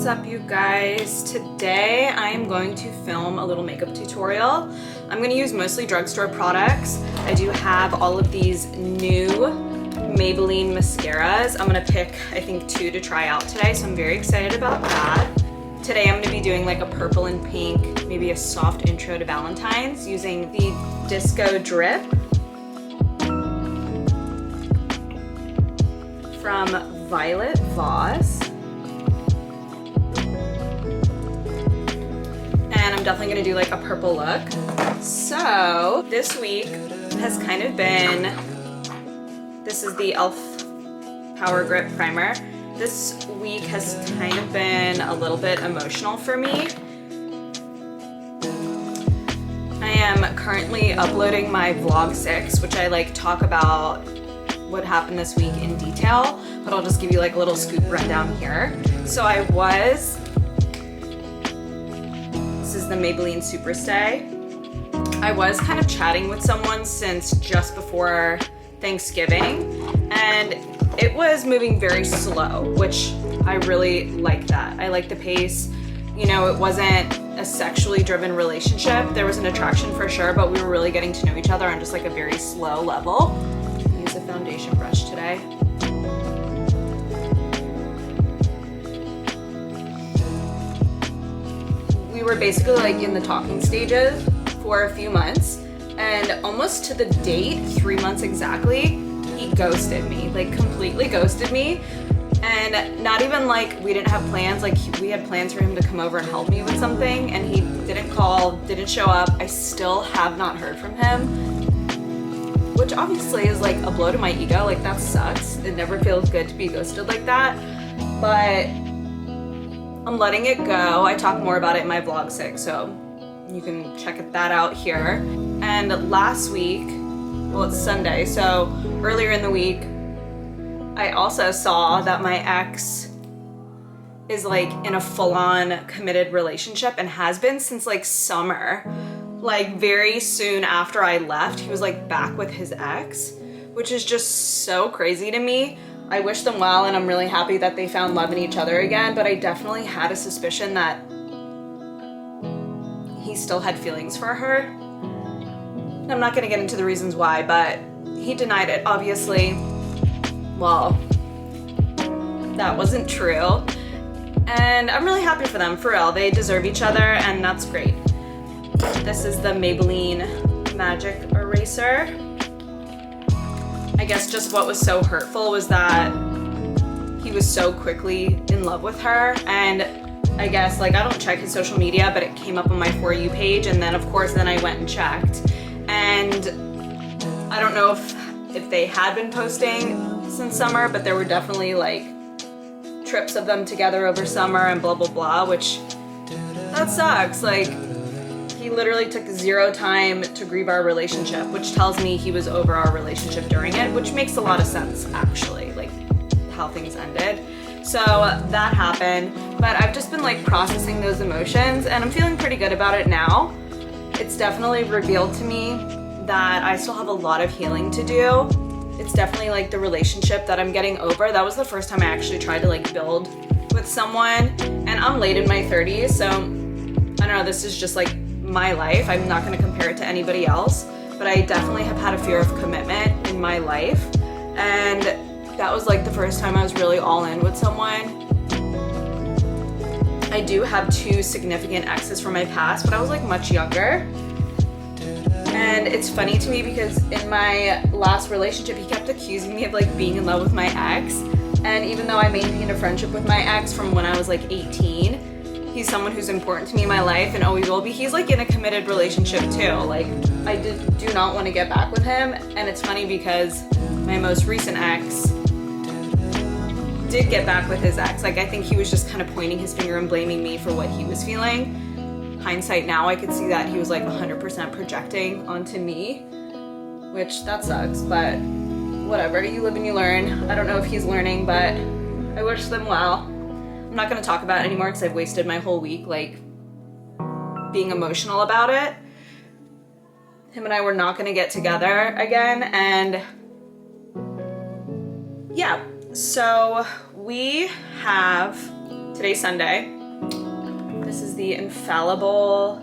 up, you guys? Today I am going to film a little makeup tutorial. I'm going to use mostly drugstore products. I do have all of these new Maybelline mascaras. I'm going to pick, I think, 2 to try out today, so I'm very excited about that. Today I'm going to be doing like a purple and pink, maybe a soft intro to Valentine's, using the Disco Drip from Voss. And I'm definitely gonna do like a purple look. So this week has kind of been, this is the e.l.f. Power Grip Primer. This week has kind of been a little bit emotional for me. I am currently uploading my vlog 6, which I like talk about what happened this week in detail, but I'll just give you like a little scoop rundown here. So this is the Maybelline Superstay. I was kind of chatting with someone since just before Thanksgiving, and it was moving very slow, which I really like that. I like the pace. You know, it wasn't a sexually driven relationship. There was an attraction for sure, but we were really getting to know each other on just like a very slow level. I use a foundation brush today. We were basically like in the talking stages for a few months, and almost to the date, 3 months exactly, he ghosted me, like completely ghosted me. And not even like we didn't have plans, like we had plans for him to come over and help me with something, and he didn't call, didn't show up. I still have not heard from him, which obviously is like a blow to my ego. Like that sucks. It never feels good to be ghosted like that, but I'm letting it go. I talk more about it in my vlog 6, so you can check that out here. And last week, well, it's Sunday, so earlier in the week, I also saw that my ex is like in a full-on committed relationship and has been since like summer. Like very soon after I left, he was like back with his ex, which is just so crazy to me. I wish them well, and I'm really happy that they found love in each other again, but I definitely had a suspicion that he still had feelings for her. I'm not gonna get into the reasons why, but he denied it, obviously. Well, that wasn't true. And I'm really happy for them, for real. They deserve each other, and that's great. This is the Maybelline Magic Eraser. I guess just what was so hurtful was that he was so quickly in love with her, and I guess like I don't check his social media, but it came up on my For You page, and then of course then I went and checked, and I don't know if they had been posting since summer, but there were definitely like trips of them together over summer and blah blah blah, which that sucks. Like he literally took 0 time to grieve our relationship, which tells me he was over our relationship during it, which makes a lot of sense actually, like how things ended. So that happened, but I've just been like processing those emotions, and I'm feeling pretty good about it now. It's definitely revealed to me that I still have a lot of healing to do. It's definitely like the relationship that I'm getting over. That was the first time I actually tried to like build with someone, and I'm late in my 30s, so I don't know, this is just like my life. I'm not gonna compare it to anybody else, but I definitely have had a fear of commitment in my life, and that was like the first time I was really all in with someone. I do have 2 significant exes from my past, but I was like much younger. And it's funny to me because in my last relationship, he kept accusing me of like being in love with my ex. And even though I maintained a friendship with my ex from when I was like 18, he's someone who's important to me in my life and always will be. He's like in a committed relationship too. Like I do not want to get back with him. And it's funny because my most recent ex did get back with his ex. Like I think he was just kind of pointing his finger and blaming me for what he was feeling. Hindsight now, I could see that he was like 100% projecting onto me, which that sucks, but whatever, you live and you learn. I don't know if he's learning, but I wish them well. I'm not gonna talk about it anymore because I've wasted my whole week like being emotional about it. Him and I were not gonna get together again, and yeah, so we have, today's Sunday, This is the Infallible.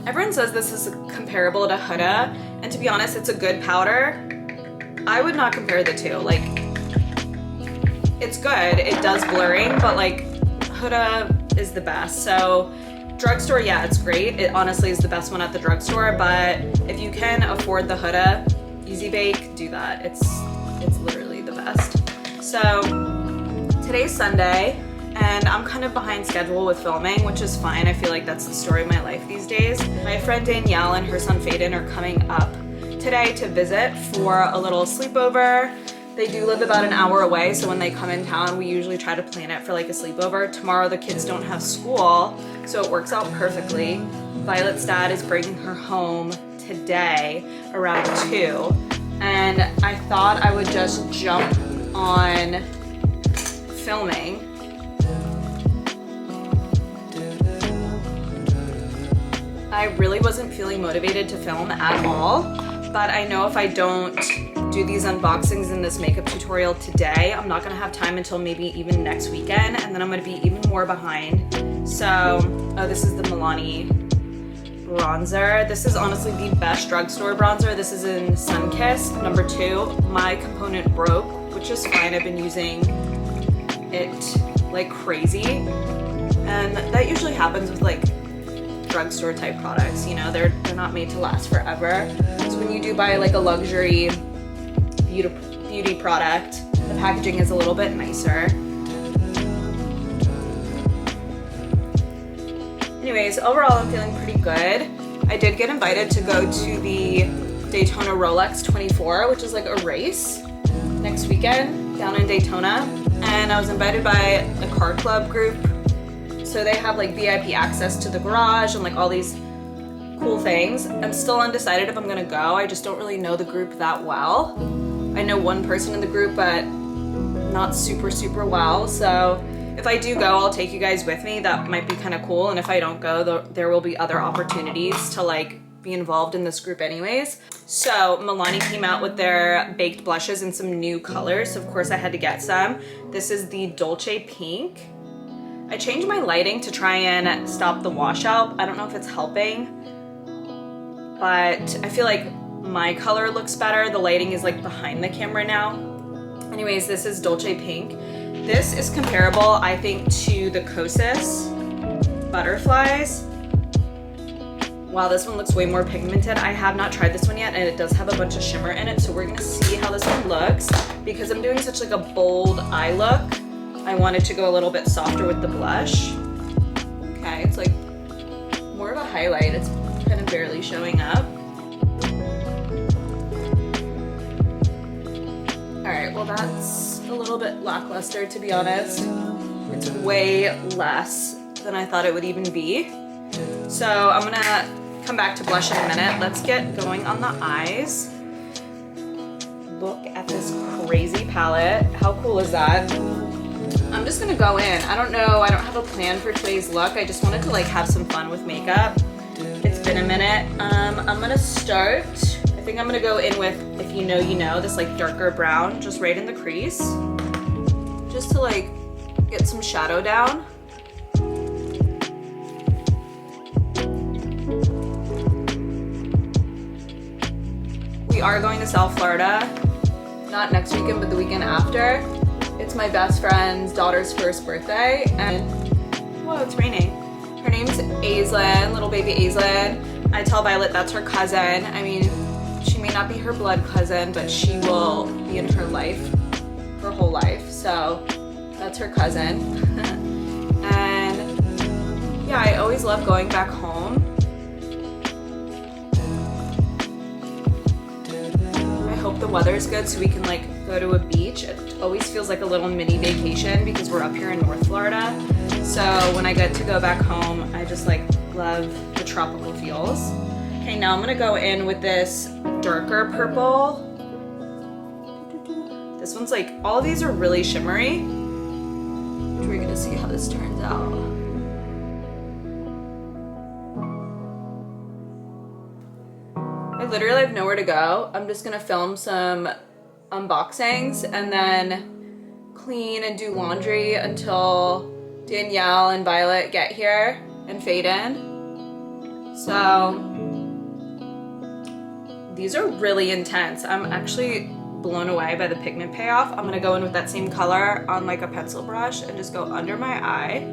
Everyone says this is comparable to Huda, and to be honest, it's a good powder. I would not compare the two. Like, it's good, it does blurring, but like Huda is the best. So drugstore, yeah, it's great. It honestly is the best one at the drugstore, but if you can afford the Huda Easy Bake, do that. It's literally the best. So today's Sunday, and I'm kind of behind schedule with filming, which is fine. I feel like that's the story of my life these days. My friend Danielle and her son Faden are coming up today to visit for a little sleepover. They do live about an hour away, so when they come in town, we usually try to plan it for like a sleepover. Tomorrow the kids don't have school, so it works out perfectly. Violet's dad is bringing her home today around 2, and I thought I would just jump on filming. I really wasn't feeling motivated to film at all, but I know if I don't do these unboxings in this makeup tutorial today, I'm not gonna have time until maybe even next weekend, and then I'm gonna be even more behind. So, oh, this is the Milani bronzer. This is honestly the best drugstore bronzer. This is in Sunkissed, number 2. My component broke, which is fine. I've been using it like crazy, and that usually happens with like drugstore type products, you know, they're not made to last forever. So when you do buy like a luxury beauty product, the packaging is a little bit nicer. Anyways, overall I'm feeling pretty good. I did get invited to go to the Daytona Rolex 24, which is like a race next weekend down in Daytona, and I was invited by a car club group. So they have like VIP access to the garage and like all these cool things. I'm still undecided if I'm gonna go. I just don't really know the group that well. I know one person in the group, but not super well. So if I do go, I'll take you guys with me. That might be kind of cool. And if I don't go, there will be other opportunities to like be involved in this group anyways. So Milani came out with their baked blushes in some new colors. So of course I had to get some. This is the Dolce Pink. I changed my lighting to try and stop the washout. I don't know if it's helping, but I feel like my color looks better. The lighting is like behind the camera now. Anyways, this is Dolce Pink. This is comparable, I think, to the Kosas Butterflies. Wow, this one looks way more pigmented. I have not tried this one yet, and it does have a bunch of shimmer in it, so we're gonna see how this one looks. Because I'm doing such like a bold eye look, I wanted to go a little bit softer with the blush. Okay, it's like more of a highlight. It's kind of barely showing up. All right, well that's a little bit lackluster, to be honest. It's way less than I thought it would even be. So I'm gonna come back to blush in a minute. Let's get going on the eyes. Look at this crazy palette. How cool is that? I'm just gonna go in. I don't know, I don't have a plan for today's look. I just wanted to like have some fun with makeup. It's been a minute. I'm gonna start, I think I'm gonna go in with, if you know, you know, this like darker brown, just right in the crease. Just to like get some shadow down. We are going to South Florida, not next weekend, but the weekend after. It's my best friend's daughter's first birthday, and whoa, it's raining. Her name's Aislinn, little baby Aislinn. I tell Violet that's her cousin. I mean, she may not be her blood cousin, but she will be in her life, her whole life. So that's her cousin. And yeah, I always love going back home. I hope the weather's good so we can like go to a beach. It always feels like a little mini vacation because we're up here in North Florida. So when I get to go back home, I just like love the tropical feels. Okay, now I'm gonna go in with this darker purple. This one's like, all of these are really shimmery. We're gonna see how this turns out. I literally have nowhere to go. I'm just gonna film some unboxings and then clean and do laundry until Danielle and Violet get here and fade in. So these are really intense. I'm actually blown away by the pigment payoff. I'm gonna go in with that same color on like a pencil brush and just go under my eye.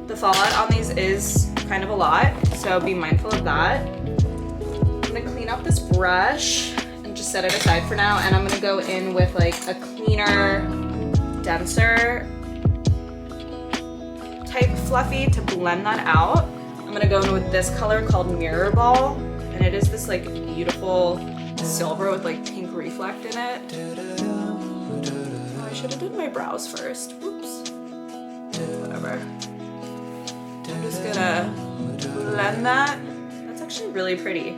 The fallout on these is kind of a lot, so be mindful of that. I'm gonna clean up this brush and just set it aside for now, and I'm gonna go in with like a cleaner, denser type fluffy to blend that out. I'm gonna go in with this color called Wearable, and it is this like beautiful silver with like pink reflect in it. Oh, I should have done my brows first. Whoops. Whatever. I'm just gonna blend that. That's actually really pretty.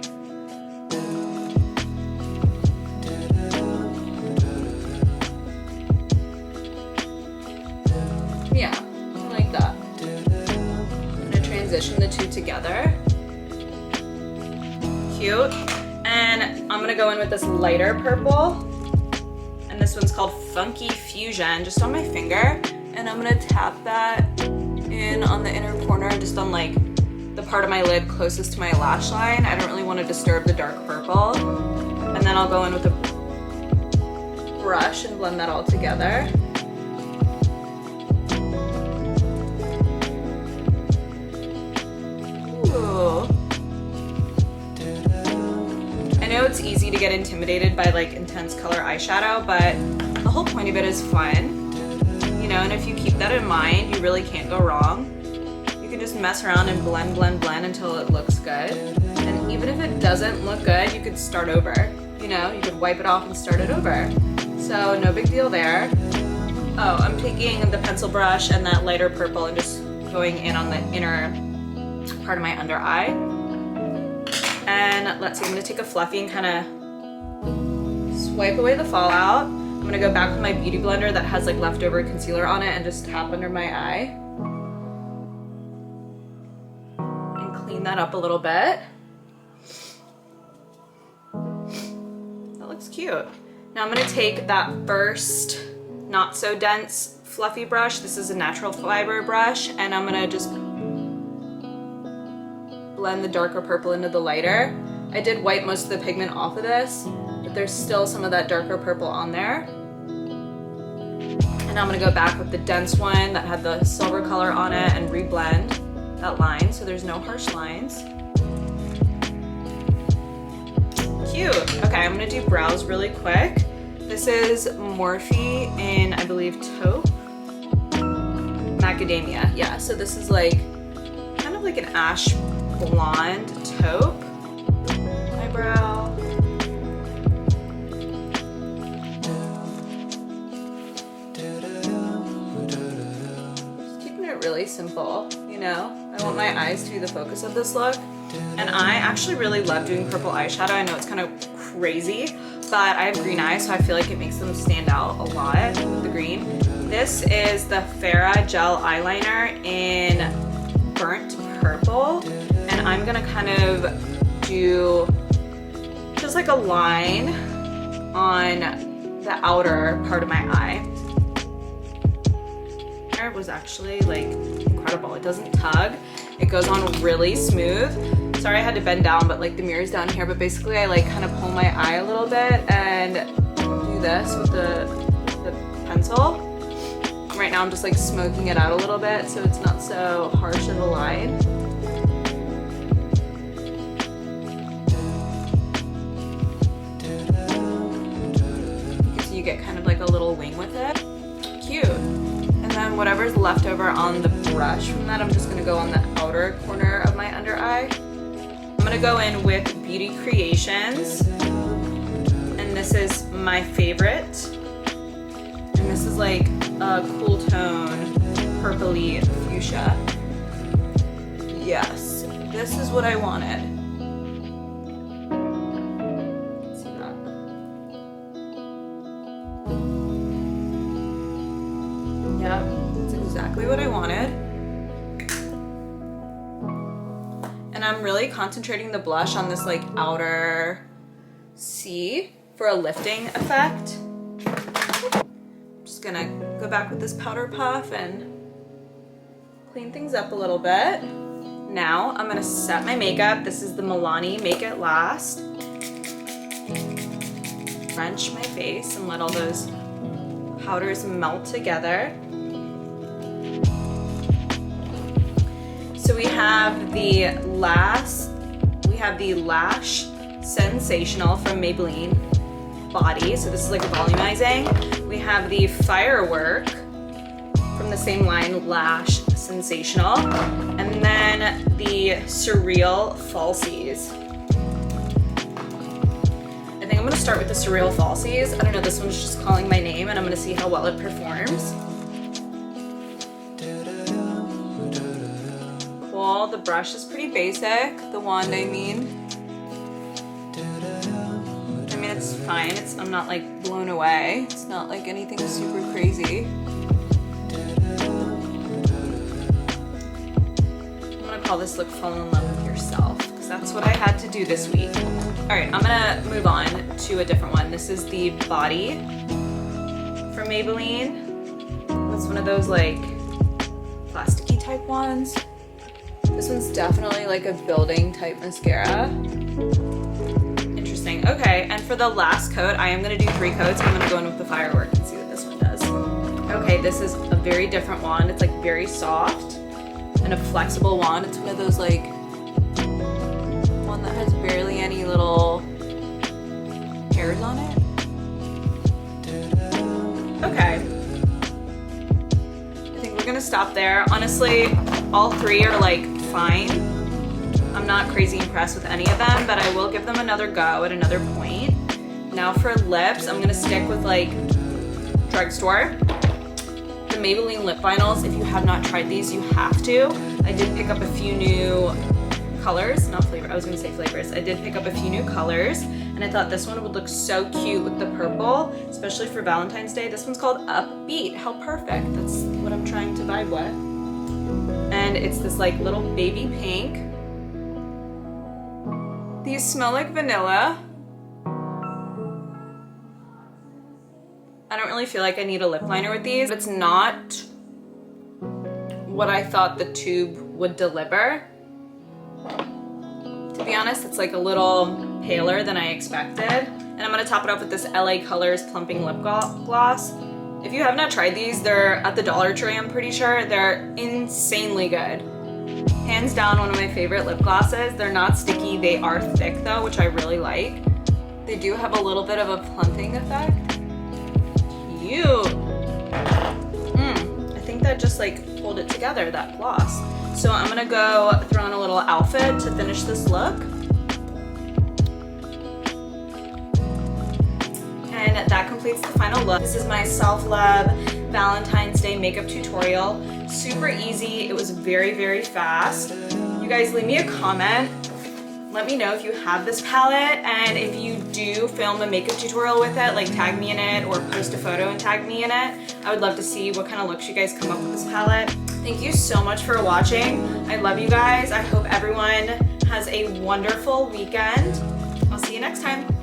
Yeah, I like that. I'm gonna transition the two together. Cute. And I'm gonna go in with this lighter purple. And this one's called Funky Fusion, just on my finger. And I'm gonna tap that in on the inner corner, just on like the part of my lid closest to my lash line. I don't really want to disturb the dark purple. And then I'll go in with a brush and blend that all together. Ooh. I know it's easy to get intimidated by like intense color eyeshadow, but the whole point of it is fun. You know, and if you keep that in mind, you really can't go wrong. You can just mess around and blend, blend, blend until it looks good. And even if it doesn't look good, you could start over. You know, you could wipe it off and start it over. So no big deal there. Oh, I'm taking the pencil brush and that lighter purple and just going in on the inner part of my under eye. And let's see, I'm gonna take a fluffy and kind of swipe away the fallout. I'm gonna go back with my beauty blender that has like leftover concealer on it and just tap under my eye. And clean that up a little bit. That looks cute. Now I'm gonna take that first not so dense fluffy brush. This is a natural fiber brush, and I'm gonna just blend the darker purple into the lighter. I did wipe most of the pigment off of this, but there's still some of that darker purple on there. And I'm gonna go back with the dense one that had the silver color on it and reblend that line so there's no harsh lines. Cute. Okay, I'm gonna do brows really quick. This is Morphe in, I believe, taupe? Macadamia, yeah. So this is like, kind of like an ash blonde taupe eyebrow. Really simple, you know? I want my eyes to be the focus of this look. And I actually really love doing purple eyeshadow. I know it's kind of crazy, but I have green eyes, so I feel like it makes them stand out a lot with the green. This is the Farrah Gel Eyeliner in Burnt Purple. And I'm gonna kind of do just like a line on the outer part of my eye. Was actually like incredible. It doesn't tug. It goes on really smooth. Sorry I had to bend down, but like the mirror's down here, but basically I like kind of pull my eye a little bit and do this with the pencil. Right now I'm just like smoking it out a little bit so it's not so harsh of a line. So you get kind of like a little wing with it. Cute. And then whatever's left over on the brush from that, I'm just gonna go on the outer corner of my under eye. I'm gonna go in with Beauty Creations, and this is my favorite. And this is like a cool tone, purpley fuchsia. Yes, this is what I wanted. Yep, that's exactly what I wanted. And I'm really concentrating the blush on this like outer C for a lifting effect. Just gonna go back with this powder puff and clean things up a little bit. Now I'm gonna set my makeup. This is the Milani Make It Last. Wrench my face and let all those powders melt together. So we have the Lash Sensational from Maybelline Body. So this is like a volumizing. We have the Firework from the same line, Lash Sensational. And then the Surreal Falsies. I think I'm gonna start with the Surreal Falsies. I don't know, this one's just calling my name and I'm gonna see how well it performs. Cool, the brush is pretty basic. The wand, I mean. It's fine. I'm not like blown away. It's not like anything super crazy. I'm gonna call this look Fall in Love with Yourself because that's what I had to do this week. All right, I'm gonna move on to a different one. This is the Body from Maybelline. It's one of those like plasticky type ones. This one's definitely like a building type mascara. Interesting. Okay, and for the last coat, I am gonna do 3 coats. I'm gonna go in with the Firework and see what this one does. Okay, this is a very different wand. It's like very soft and a flexible wand. It's one of those like, one that has barely any little hairs on it. Okay. I think we're gonna stop there. Honestly, all 3 are like fine. I'm not crazy impressed with any of them, but I will give them another go at another point. Now for lips, I'm gonna stick with like drugstore. The Maybelline lip vinyls, if you have not tried these, you have to. I did pick up a few new colors, not flavor, I was gonna say flavors. I did pick up a few new colors, and I thought this one would look so cute with the purple, especially for Valentine's Day. This one's called Upbeat. How perfect. That's what I'm trying to vibe with. And it's this like little baby pink. These smell like vanilla. I don't really feel like I need a lip liner with these. It's not what I thought the tube would deliver. To be honest, it's like a little paler than I expected. And I'm gonna top it off with this LA Colors Plumping Lip Gloss. If you have not tried these, they're at the Dollar Tree, I'm pretty sure. They're insanely good. Hands down, one of my favorite lip glosses. They're not sticky, they are thick though, which I really like. They do have a little bit of a plumping effect. Cute. I think that just like pulled it together, that gloss. So I'm gonna go throw on a little outfit to finish this look. And that completes the final look. This is my self-love Valentine's Day makeup tutorial. Super easy. It was very, very fast. You guys leave me a comment. Let me know if you have this palette, and if you do film a makeup tutorial with it, like tag me in it or post a photo and tag me in it. I would love to see what kind of looks you guys come up with this palette. Thank you so much for watching. I love you guys. I hope everyone has a wonderful weekend. I'll see you next time.